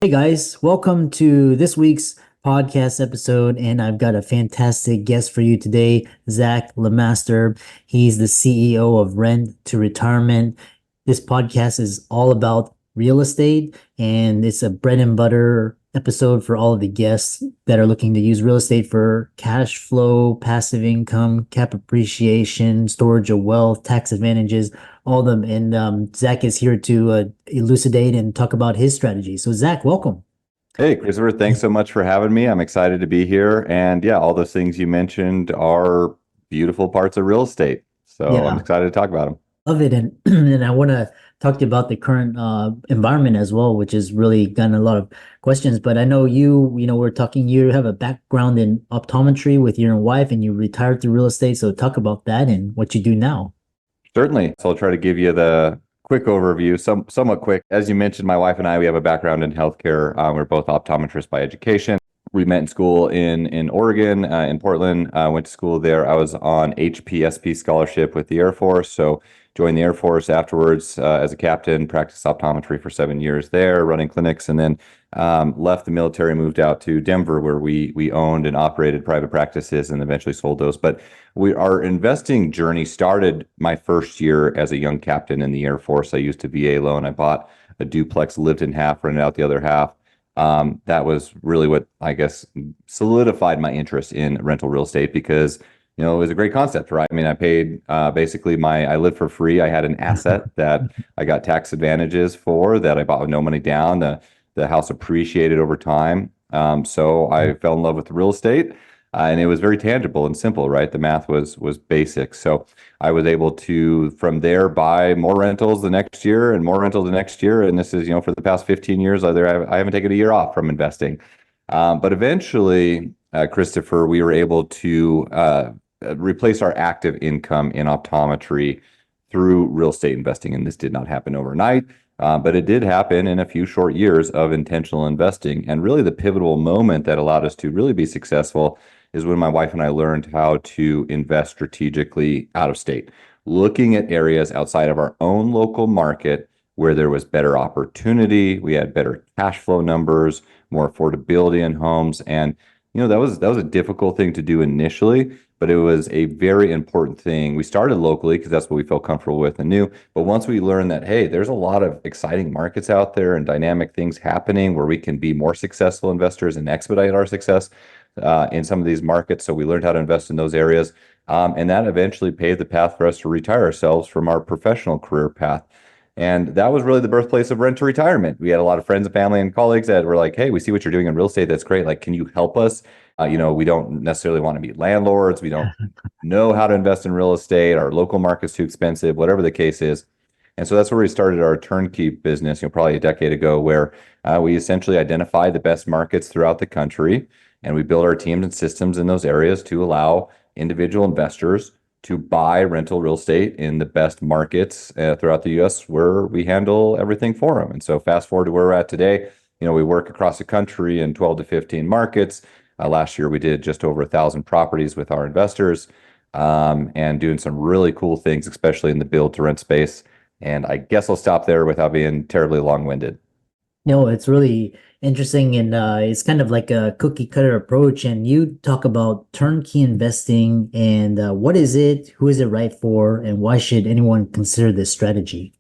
Hey guys, welcome to this week's podcast episode, and I've got a fantastic guest for you today, Zach Lemaster. He's the CEO of Rent to Retirement. This podcast is all about real estate, and it's a bread and butter episode for all of the guests that are looking to use real estate for cash flow, passive income, cap appreciation, storage of wealth, tax advantages, all of them. And Zach is here to elucidate and talk about his strategy. So, Zach, welcome. Hey, Christopher, thanks so much for having me. I'm excited to be here. And yeah, all those things you mentioned are beautiful parts of real estate. So I'm Yeah, excited to talk about them. love it. And and I want to talk to you about the current environment as well, which has really gotten a lot of questions. But I know we're talking, you have a background in optometry with your wife and you retired through real estate. So talk about that and what you do now. Certainly. So I'll try to give you the quick overview, somewhat quick. As you mentioned, my wife and I, we have a background in healthcare. We're both optometrists by education. We met in school in Oregon, in Portland. Went to school there. I was on HPSP scholarship with the Air Force. So joined the Air Force afterwards as a captain, practiced optometry for 7 years there, running clinics, and then left the military, moved out to Denver, where we owned and operated private practices and eventually sold those. But our investing journey started my first year as a young captain in the Air Force. I used a VA loan. I bought a duplex, lived in half, rented out the other half. That was really what I guess solidified my interest in rental real estate because it was a great concept, right? I mean, I paid basically I lived for free. I had an asset that I got tax advantages for that I bought with no money down. The house appreciated over time. So I fell in love with real estate, and it was very tangible and simple, right? The math was basic. So I was able to from there buy more rentals the next year and more rentals the next year. And this is for the past 15 years, I haven't taken a year off from investing. But eventually, Christopher, we were able to replace our active income in optometry through real estate investing. And this did not happen overnight, but it did happen in a few short years of intentional investing. And really, the pivotal moment that allowed us to really be successful is when my wife and I learned how to invest strategically out of state, looking at areas outside of our own local market where there was better opportunity, we had better cash flow numbers, more affordability in homes, and that was a difficult thing to do initially, but it was a very important thing. We started locally because that's what we felt comfortable with and knew. But once we learned that, hey, there's a lot of exciting markets out there and dynamic things happening where we can be more successful investors and expedite our success in some of these markets. So we learned how to invest in those areas. And that eventually paved the path for us to retire ourselves from our professional career path. And that was really the birthplace of Rent to Retirement. We had a lot of friends and family and colleagues that were like, hey, we see what you're doing in real estate. That's great. Like, can you help us? We don't necessarily want to be landlords. We don't know how to invest in real estate. Our local market's too expensive, whatever the case is. And so that's where we started our turnkey business, probably a decade ago, where we essentially identified the best markets throughout the country. And we built our teams and systems in those areas to allow individual investors to buy rental real estate in the best markets throughout the U.S. where we handle everything for them. And so fast forward to where we're at today, we work across the country in 12 to 15 markets. Last year, we did just over 1,000 properties with our investors and doing some really cool things, especially in the build to rent space. And I guess I'll stop there without being terribly long-winded. No, it's really interesting and it's kind of like a cookie cutter approach. And you talk about turnkey investing and what is it, who is it right for, and why should anyone consider this strategy?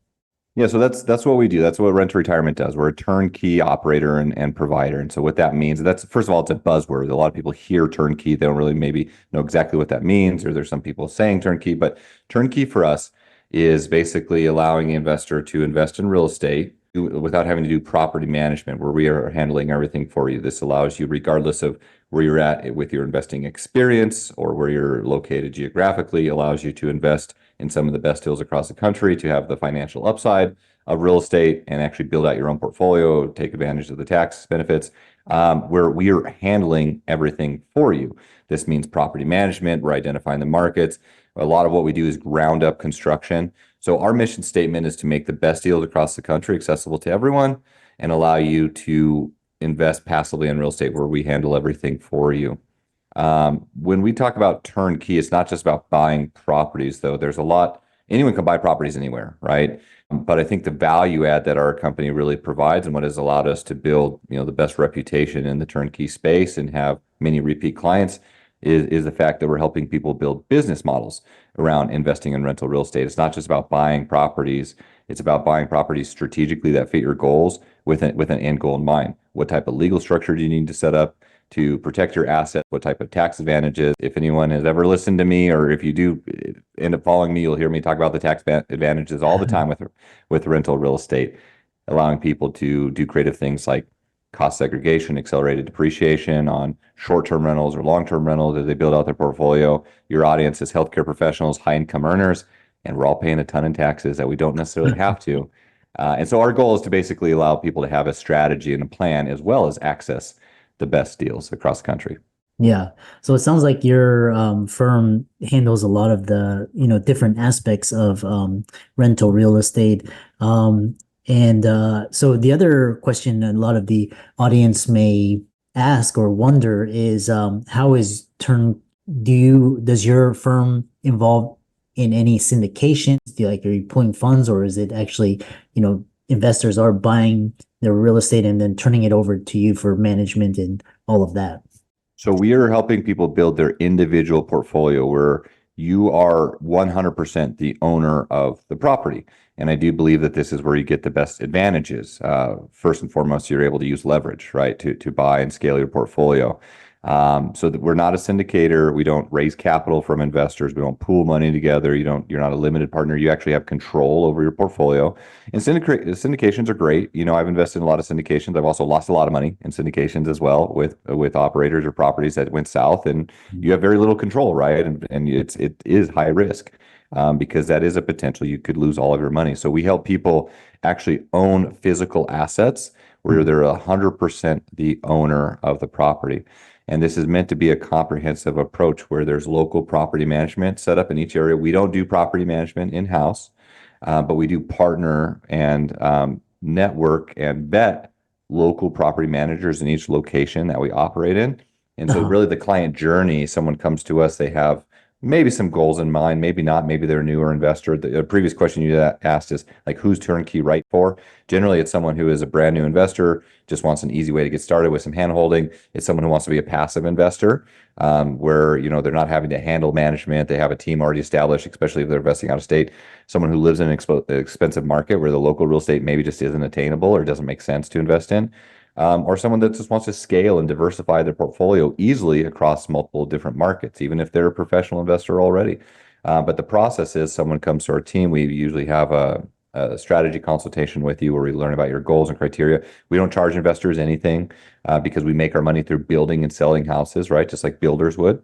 Yeah, so that's what we do. That's what Rent to Retirement does. We're a turnkey operator and provider. And so what that means, that's first of all, it's a buzzword. A lot of people hear turnkey, they don't really maybe know exactly what that means, or there's some people saying turnkey, but turnkey for us is basically allowing the investor to invest in real estate without having to do property management, where we are handling everything for you. This allows you, regardless of where you're at with your investing experience or where you're located geographically, allows you to invest in some of the best deals across the country, to have the financial upside of real estate and actually build out your own portfolio, take advantage of the tax benefits, where we are handling everything for you. This means property management, we're identifying the markets. A lot of what we do is ground up construction. So our mission statement is to make the best deals across the country accessible to everyone and allow you to invest passively in real estate where we handle everything for you. When we talk about turnkey, it's not just about buying properties, though. There's a lot anyone can buy properties anywhere, right? But I think the value add that our company really provides and what has allowed us to build, the best reputation in the turnkey space and have many repeat clients is the fact that we're helping people build business models around investing in rental real estate. It's not just about buying properties. It's about buying properties strategically that fit your goals with an end goal in mind. What type of legal structure do you need to set up to protect your asset? What type of tax advantages? If anyone has ever listened to me, or if you do end up following me, you'll hear me talk about the tax advantages all the time with rental real estate, allowing people to do creative things like cost segregation, accelerated depreciation on short-term rentals or long-term rentals as they build out their portfolio. Your audience is healthcare professionals, high-income earners, and we're all paying a ton in taxes that we don't necessarily have to. And so our goal is to basically allow people to have a strategy and a plan as well as access the best deals across the country. Yeah. So it sounds like your firm handles a lot of the, different aspects of rental real estate. And so the other question a lot of the audience may ask or wonder is how is does your firm involve in any syndications? Are you pulling funds, or is it actually, investors are buying their real estate and then turning it over to you for management and all of that? So we are helping people build their individual portfolio where you are 100% the owner of the property. And I do believe that this is where you get the best advantages. First and foremost, you're able to use leverage, right, to buy and scale your portfolio. So that we're not a syndicator. We don't raise capital from investors. We don't pool money together. You're not a limited partner. You actually have control over your portfolio. And syndications are great. I've invested in a lot of syndications. I've also lost a lot of money in syndications as well with operators or properties that went south, and you have very little control, right? And it is high risk. Because that is a potential. You could lose all of your money. So we help people actually own physical assets where they're 100% the owner of the property. And this is meant to be a comprehensive approach where there's local property management set up in each area. We don't do property management in-house, but we do partner and network and vet local property managers in each location that we operate in. And so really the client journey, someone comes to us, they have maybe some goals in mind, maybe not, maybe they're a newer investor. The previous question you asked is like, who's turnkey right for? Generally, it's someone who is a brand new investor, just wants an easy way to get started with some handholding. It's someone who wants to be a passive investor, where they're not having to handle management. They have a team already established, especially if they're investing out of state. Someone who lives in an expensive market where the local real estate maybe just isn't attainable or doesn't make sense to invest in. Or someone that just wants to scale and diversify their portfolio easily across multiple different markets, even if they're a professional investor already. But the process is someone comes to our team. We usually have a strategy consultation with you where we learn about your goals and criteria. We don't charge investors anything because we make our money through building and selling houses, right? Just like builders would.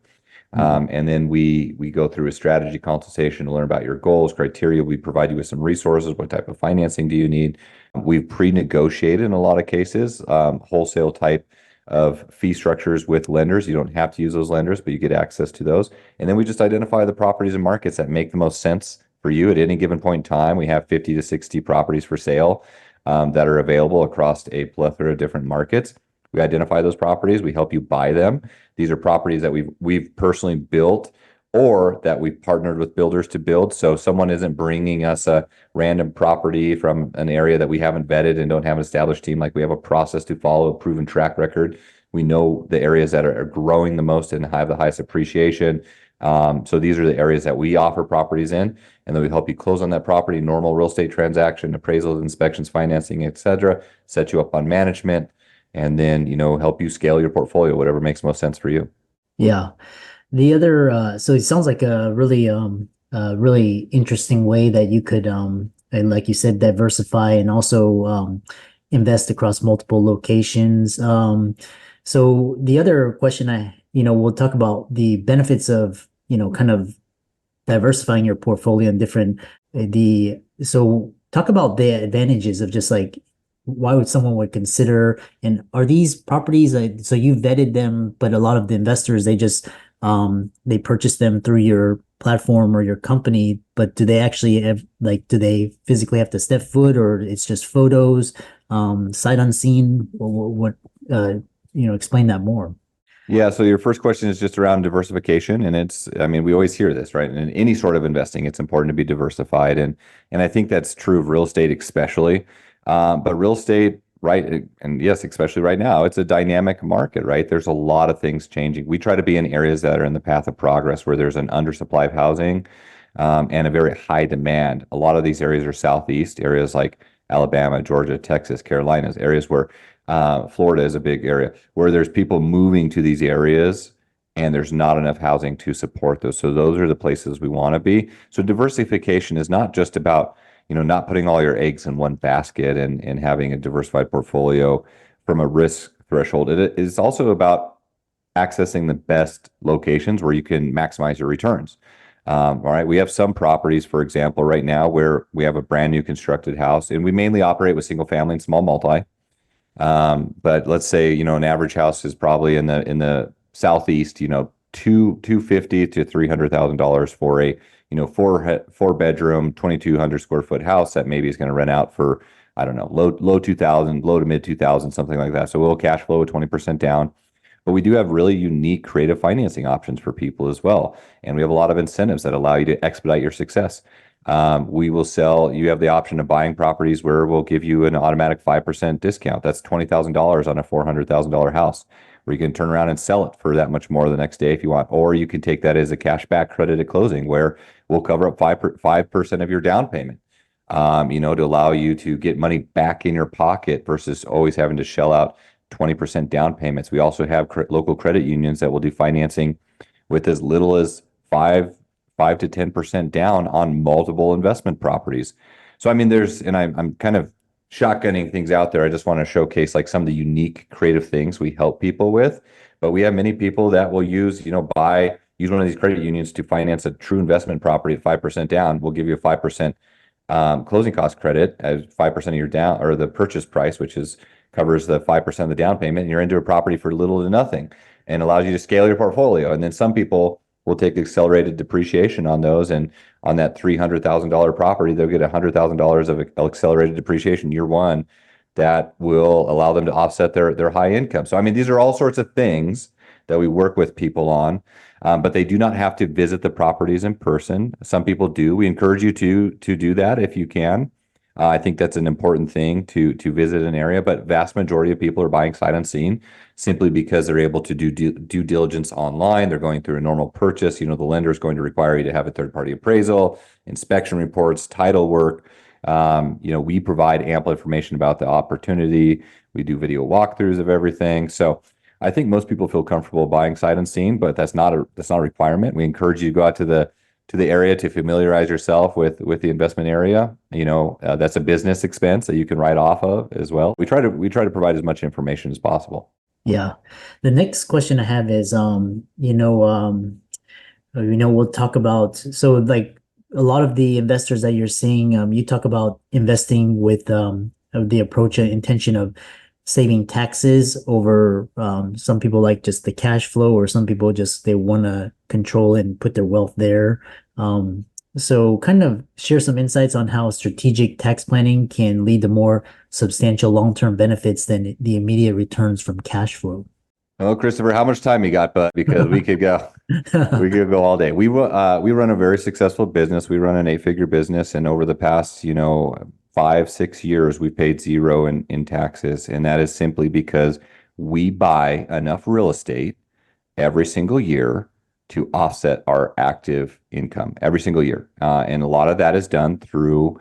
And then we go through a strategy consultation to learn about your goals, criteria. We provide you with some resources. What type of financing do you need? We've pre-negotiated in a lot of cases, wholesale type of fee structures with lenders. You don't have to use those lenders, but you get access to those. And then we just identify the properties and markets that make the most sense for you at any given point in time. We have 50 to 60 properties for sale that are available across a plethora of different markets. We identify those properties. We help you buy them. These are properties that we've personally built or that we've partnered with builders to build. So someone isn't bringing us a random property from an area that we haven't vetted and don't have an established team. Like we have a process to follow, a proven track record. We know the areas that are growing the most and have the highest appreciation. So these are the areas that we offer properties in, and then we help you close on that property, normal real estate transaction, appraisals, inspections, financing, et cetera, set you up on management, and then, help you scale your portfolio, whatever makes most sense for you. Yeah. The other, so it sounds like a really interesting way that you could, and like you said, diversify and also invest across multiple locations. So the other question we'll talk about the benefits of, kind of diversifying your portfolio in so talk about the advantages of just like why would someone would consider, and are these properties so you vetted them, but a lot of the investors they purchase them through your platform or your company, but do they actually have do they physically have to step foot, or it's just photos, sight unseen? What explain that more. Yeah, so your first question is just around diversification, and I mean, we always hear this, right? In any sort of investing, it's important to be diversified, and I think that's true of real estate especially. But real estate, right, and yes, especially right now, it's a dynamic market, right? There's a lot of things changing. We try to be in areas that are in the path of progress where there's an undersupply of housing, and a very high demand. A lot of these areas are southeast areas like Alabama, Georgia, Texas, Carolinas, areas where Florida is a big area where there's people moving to these areas and there's not enough housing to support those. So those are the places we want to be. So diversification is not just about, not putting all your eggs in one basket and having a diversified portfolio from a risk threshold. It is also about accessing the best locations where you can maximize your returns. All right. We have some properties, for example, right now where we have a brand new constructed house, and we mainly operate with single family and small multi. But let's say, an average house is probably in the southeast, 250 to $300,000 for a, four bedroom, 2,200 square foot house that maybe is going to rent out for, I don't know, low 2000, low to mid 2000, something like that. So we'll cash flow at 20% down. But we do have really unique creative financing options for people as well. And we have a lot of incentives that allow you to expedite your success. We will sell, you have the option of buying properties where we'll give you an automatic 5% discount. That's $20,000 on a $400,000 house, where you can turn around and sell it for that much more the next day if you want. Or you can take that as a cash back credit at closing, where we'll cover up 5% of your down payment, to allow you to get money back in your pocket versus always having to shell out 20% down payments. We also have local credit unions that will do financing with as little as 5 to 10% down on multiple investment properties. So I mean, I'm kind of shotgunning things out there. I just want to showcase like some of the unique creative things we help people with. But we have many people that will use one of these credit unions to finance a true investment property at 5% down. We'll give you a 5% closing cost credit as 5% of your down, or the purchase price, which covers the 5% of the down payment, and you're into a property for little to nothing, and allows you to scale your portfolio. And then some people will take accelerated depreciation on those, and on that $300,000 property, they'll get $100,000 of accelerated depreciation year one that will allow them to offset their high income. So I mean, these are all sorts of things that we work with people on, but they do not have to visit the properties in person. Some people do. We encourage you to do that if you can. I think that's an important thing to visit an area, but vast majority of people are buying sight unseen simply because they're able to do due diligence online. They're going through a normal purchase. The lender is going to require you to have a third-party appraisal, inspection reports, title work. We provide ample information about the opportunity. We do video walkthroughs of everything. So I think most people feel comfortable buying sight unseen, but that's not a requirement. We encourage you to go out to the area to familiarize yourself with the investment area. That's a business expense that you can write off of as well. We try to provide as much information as possible. Yeah. The next question I have is, we'll talk about, so like a lot of the investors that you're seeing, you talk about investing with the approach and intention of saving taxes over some people like just the cash flow, or some people just they want to control and put their wealth there. So kind of share some insights on how strategic tax planning can lead to more substantial long-term benefits than the immediate returns from cash flow. Well, Christopher, how much time you got? But because we could go. We could go all day. We run a very successful business. We run an 8-figure business, and over the past, 5-6 years, we've paid zero in taxes, and that is simply because we buy enough real estate every single year to offset our active income every single year, and a lot of that is done through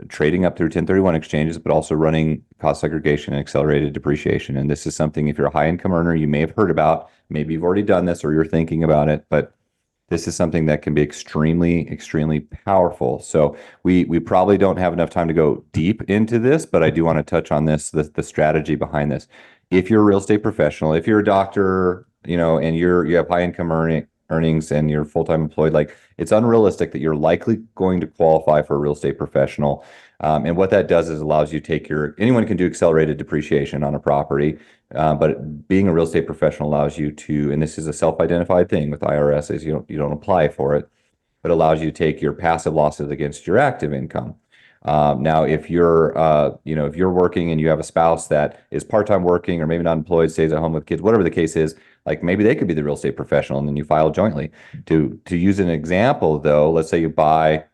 trading up through 1031 exchanges, but also running cost segregation and accelerated depreciation. And this is something, if you're a high income earner, you may have heard about. Maybe you've already done this or you're thinking about it, but this is something that can be extremely, extremely powerful. So we probably don't have enough time to go deep into this, but I do want to touch on this, the strategy behind this. If you're a real estate professional, if you're a doctor, and you have high income earnings and you're full-time employed, like it's unrealistic that you're likely going to qualify for a real estate professional. And what that does is allows you to take anyone can do accelerated depreciation on a property, but being a real estate professional allows you to, and this is a self-identified thing with IRS, is you don't apply for it, but allows you to take your passive losses against your active income. Now, if if you're working and you have a spouse that is part-time working or maybe not employed, stays at home with kids, whatever the case is, like maybe they could be the real estate professional and then you file jointly. To use an example, though, let's say you buy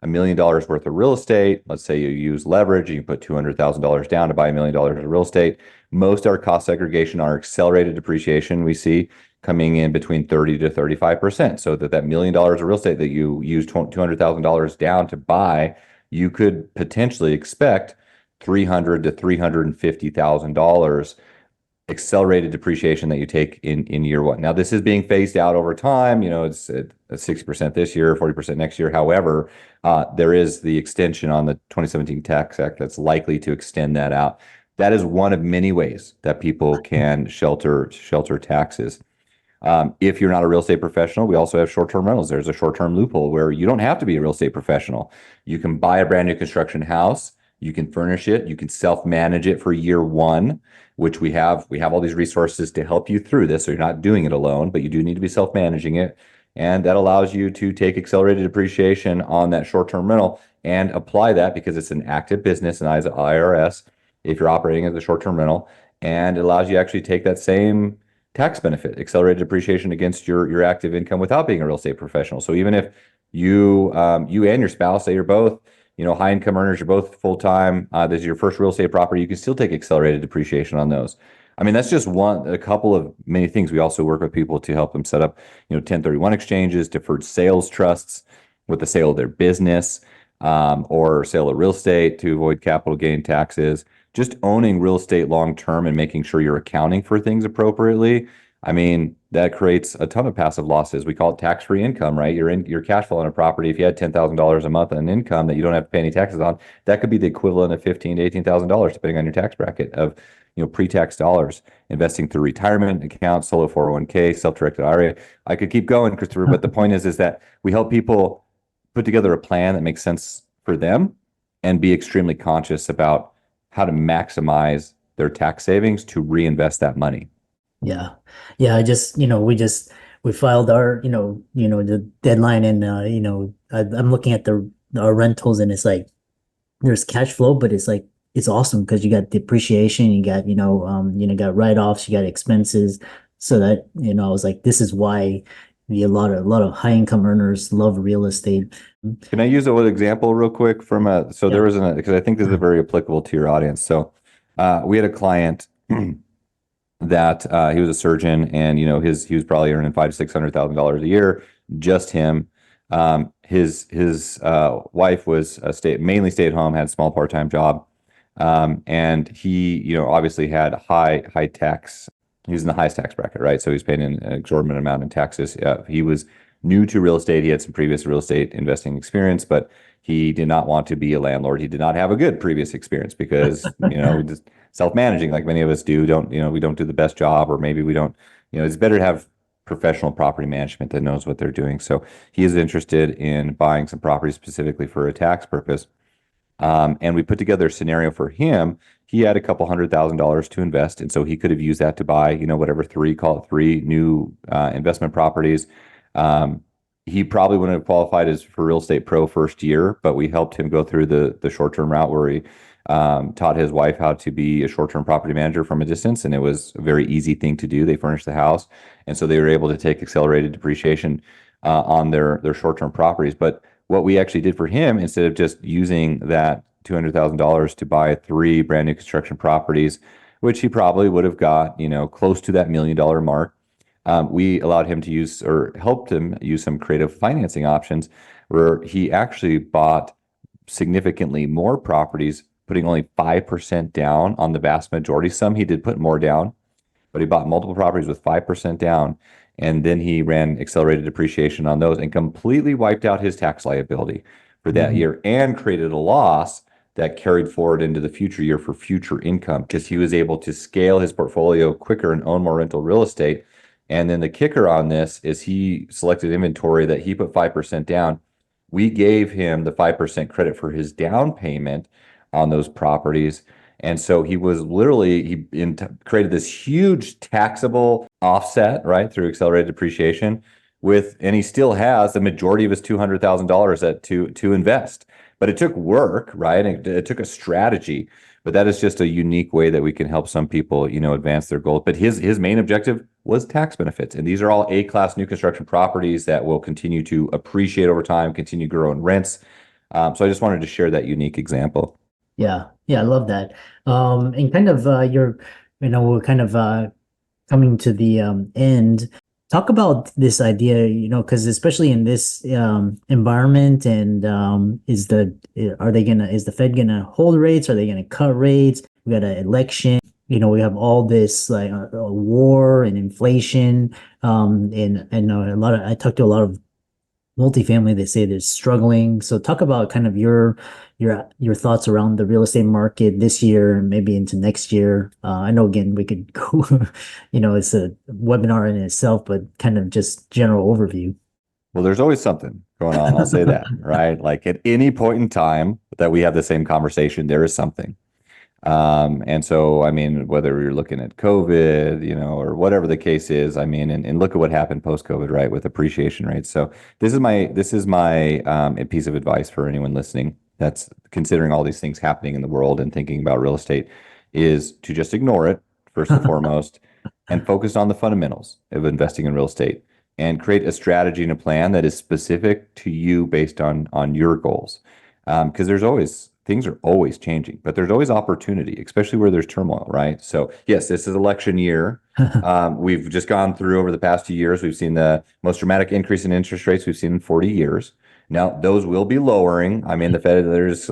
$1 million worth of real estate. Let's say you use leverage, you put $200,000 down to buy $1 million of real estate. Most our cost segregation, our accelerated depreciation, we see coming in between 30 to 35%. So that $1 million of real estate that you use $200,000 down to buy, you could potentially expect $300 to $350,000 accelerated depreciation that you take in year one. Now, this is being phased out over time. It's at 60% this year, 40% next year. However, there is the extension on the 2017 Tax Act that's likely to extend that out. That is one of many ways that people can shelter taxes. If you're not a real estate professional, we also have short-term rentals. There's a short-term loophole where you don't have to be a real estate professional. You can buy a brand new construction house, you can furnish it, you can self-manage it for year one, which we have. We have all these resources to help you through this, so you're not doing it alone, but you do need to be self-managing it. And that allows you to take accelerated depreciation on that short-term rental and apply that because it's an active business in eyes of IRS if you're operating as a short-term rental. And it allows you to actually take that same tax benefit, accelerated depreciation against your active income without being a real estate professional. So even if you and your spouse, say you're both high income earners, you're both full time, this is your first real estate property, you can still take accelerated depreciation on those. I mean, that's just a couple of many things. We also work with people to help them set up 1031 exchanges, deferred sales trusts with the sale of their business, or sale of real estate to avoid capital gain taxes. Just owning real estate long term and making sure you're accounting for things appropriately. I mean, that creates a ton of passive losses. We call it tax-free income, right? Your cash flow on a property. If you had $10,000 a month in income that you don't have to pay any taxes on, that could be the equivalent of $15,000 to $18,000, depending on your tax bracket of pre-tax dollars. Investing through retirement accounts, solo 401k, self-directed IRA. I could keep going, Christopher, but the point is that we help people put together a plan that makes sense for them and be extremely conscious about how to maximize their tax savings to reinvest that money. Yeah. Yeah. We filed our, the deadline and, I'm looking at our rentals and it's like, there's cash flow, but it's like, it's awesome because you got depreciation, you got, got write-offs, you got expenses. So that, I was like, this is why a lot of high income earners love real estate. Can I use an example real quick so there Yeah. was because I think this is very applicable to your audience. So we had a client that he was a surgeon and he was probably earning $500,000 to $600,000 a year, just him. His wife was mainly stay at home, had a small part-time job. And he, obviously had high tax. He was in the highest tax bracket, right? So he was paying an exorbitant amount in taxes. He was new to real estate. He had some previous real estate investing experience, but he did not want to be a landlord. He did not have a good previous experience because, just self-managing like many of us do, we don't do the best job, or maybe we don't, it's better to have professional property management that knows what they're doing. So he is interested in buying some property specifically for a tax purpose. And we put together a scenario for him. He had a couple $100,000 to invest, and so he could have used that to buy, whatever call it three new investment properties. He probably wouldn't have qualified as for Real Estate Pro first year, but we helped him go through the short-term route where he taught his wife how to be a short-term property manager from a distance, and it was a very easy thing to do. They furnished the house, and so they were able to take accelerated depreciation on their short-term properties. But what we actually did for him, instead of just using that $200,000 to buy three brand new construction properties, which he probably would have got, close to that $1 million mark, we allowed him to use, or helped him use, some creative financing options where he actually bought significantly more properties, putting only 5% down on the vast majority. Some he did put more down, but he bought multiple properties with 5% down. And then he ran accelerated depreciation on those and completely wiped out his tax liability for that year and created a loss that carried forward into the future year for future income because he was able to scale his portfolio quicker and own more rental real estate. And then the kicker on this is he selected inventory that he put 5% down. We gave him the 5% credit for his down payment on those properties. And so he was literally, created this huge taxable offset, right, through accelerated depreciation and he still has the majority of his $200,000 to invest but it took work, right? And it took a strategy, but that is just a unique way that we can help some people, advance their goals. But his main objective was tax benefits. And these are all A-class new construction properties that will continue to appreciate over time, continue growing rents. So I just wanted to share that unique example. Yeah, yeah, I love that. And kind of we're kind of coming to the end. Talk about this idea, because especially in this environment, and is the Fed gonna hold rates? Are they gonna cut rates? We got an election. We have all this like war and inflation. And I talked to a lot of multifamily, they say they're struggling. So talk about kind of your thoughts around the real estate market this year and maybe into next year. I know again we could go, it's a webinar in itself, but kind of just general overview. Well, there's always something going on. I'll say that, right? Like at any point in time that we have the same conversation, there is something. And so, I mean, whether you're looking at COVID, or whatever the case is, I mean, and look at what happened post-COVID, right, with appreciation rates. So this is my piece of advice for anyone listening that's considering all these things happening in the world and thinking about real estate is to just ignore it first and foremost and focus on the fundamentals of investing in real estate and create a strategy and a plan that is specific to you based on your goals. Because there's always things are always changing, but there's always opportunity, especially where there's turmoil, right? So yes, this is election year. We've just gone through over the past 2 years. We've seen the most dramatic increase in interest rates we've seen in 40 years. Now those will be lowering. I mean, the Fed, they're just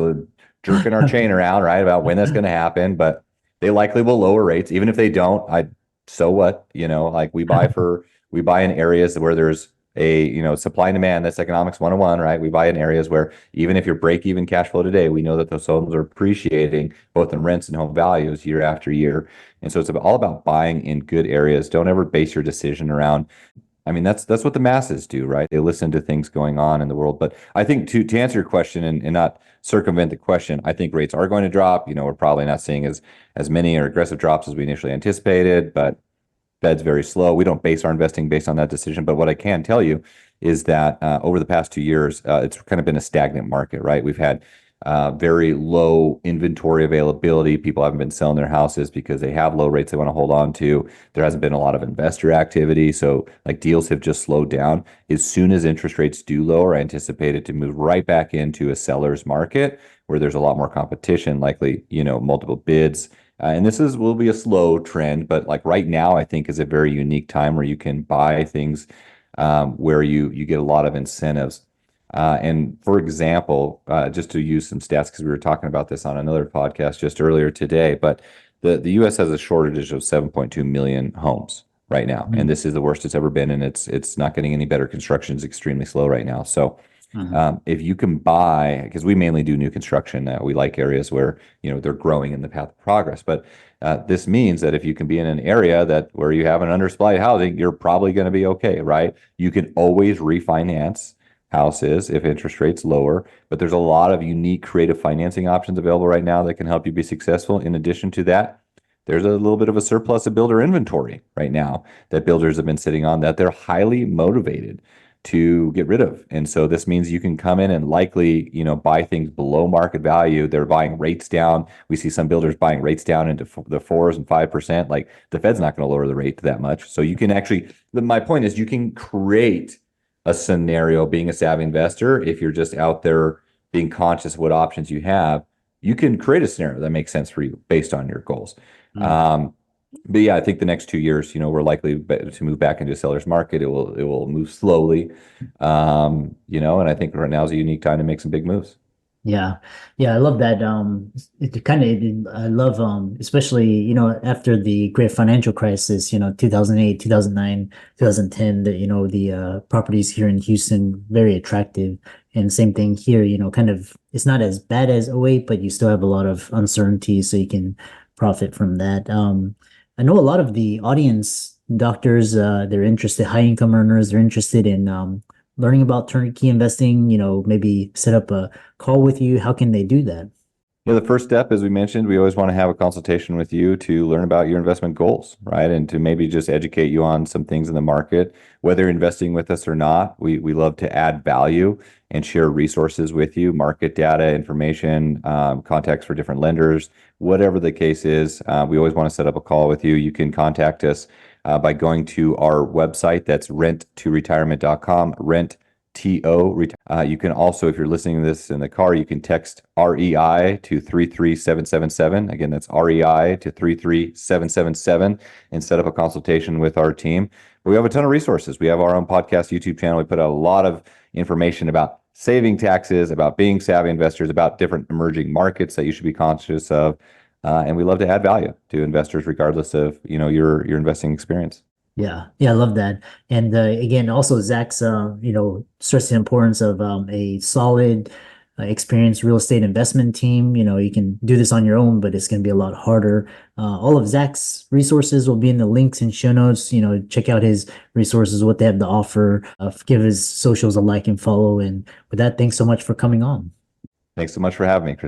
jerking our chain around, right, about when that's going to happen, but they likely will lower rates. Even if they don't, so what? Like we buy in areas where there's supply and demand. That's economics 101, right? We buy in areas where even if you're break even cash flow today, we know that those homes are appreciating both in rents and home values year after year. And so it's all about buying in good areas. Don't ever base your decision around. I mean, that's what the masses do, right? They listen to things going on in the world. But I think to answer your question and not circumvent the question, I think rates are going to drop. We're probably not seeing as many or aggressive drops as we initially anticipated, but Fed's very slow. We don't base our investing based on that decision. But what I can tell you is that over the past 2 years, it's kind of been a stagnant market, right? We've had very low inventory availability. People haven't been selling their houses because they have low rates they want to hold on to. There hasn't been a lot of investor activity. So like deals have just slowed down. As soon as interest rates do lower, I anticipate it to move right back into a seller's market where there's a lot more competition, likely, multiple bids. And will be a slow trend, but like right now, I think is a very unique time where you can buy things where you get a lot of incentives. And for example, just to use some stats, because we were talking about this on another podcast just earlier today, but the U.S. has a shortage of 7.2 million homes right now, and this is the worst it's ever been, and it's not getting any better. Construction is extremely slow right now, so. If you can buy, because we mainly do new construction, we like areas where they're growing in the path of progress. But this means that if you can be in an area where you have an undersupplied housing, you're probably going to be okay, right? You can always refinance houses if interest rates lower, but there's a lot of unique creative financing options available right now that can help you be successful. In addition to that, there's a little bit of a surplus of builder inventory right now that builders have been sitting on that they're highly motivated to get rid of. And so this means you can come in and likely, buy things below market value. They're buying rates down. We see some builders buying rates down into the 4s and 5%. Like the Fed's not going to lower the rate that much. So you can actually, my point is you can create a scenario being a savvy investor. If you're just out there being conscious of what options you have, you can create a scenario that makes sense for you based on your goals. But yeah, I think the next 2 years, we're likely to move back into a seller's market. It will move slowly, and I think right now is a unique time to make some big moves. Yeah. Yeah, I love that. I love, especially, after the great financial crisis, 2008, 2009, 2010, the properties here in Houston, very attractive. And same thing here, kind of, it's not as bad as '08, but you still have a lot of uncertainty, so you can profit from that. I know a lot of the audience, doctors, they're interested, high income earners, they're interested in, learning about turnkey investing, maybe set up a call with you. How can they do that? Yeah, the first step, as we mentioned, we always want to have a consultation with you to learn about your investment goals, right? And to maybe just educate you on some things in the market, whether you're investing with us or not. We love to add value and share resources with you, market data, information, contacts for different lenders, whatever the case is. We always want to set up a call with you. You can contact us by going to our website. That's renttoretirement.com, you can also, if you're listening to this in the car, you can text REI to 33777. Again, that's REI to 33777 and set up a consultation with our team. But we have a ton of resources. We have our own podcast, YouTube channel. We put out a lot of information about saving taxes, about being savvy investors, about different emerging markets that you should be conscious of. And we love to add value to investors regardless of, your investing experience. Yeah, yeah, I love that. And again, also Zach's, stressed the importance of a solid, experienced real estate investment team. You can do this on your own, but it's going to be a lot harder. All of Zach's resources will be in the links and show notes. Check out his resources, what they have to offer. Give his socials a like and follow. And with that, thanks so much for coming on. Thanks so much for having me, Chris.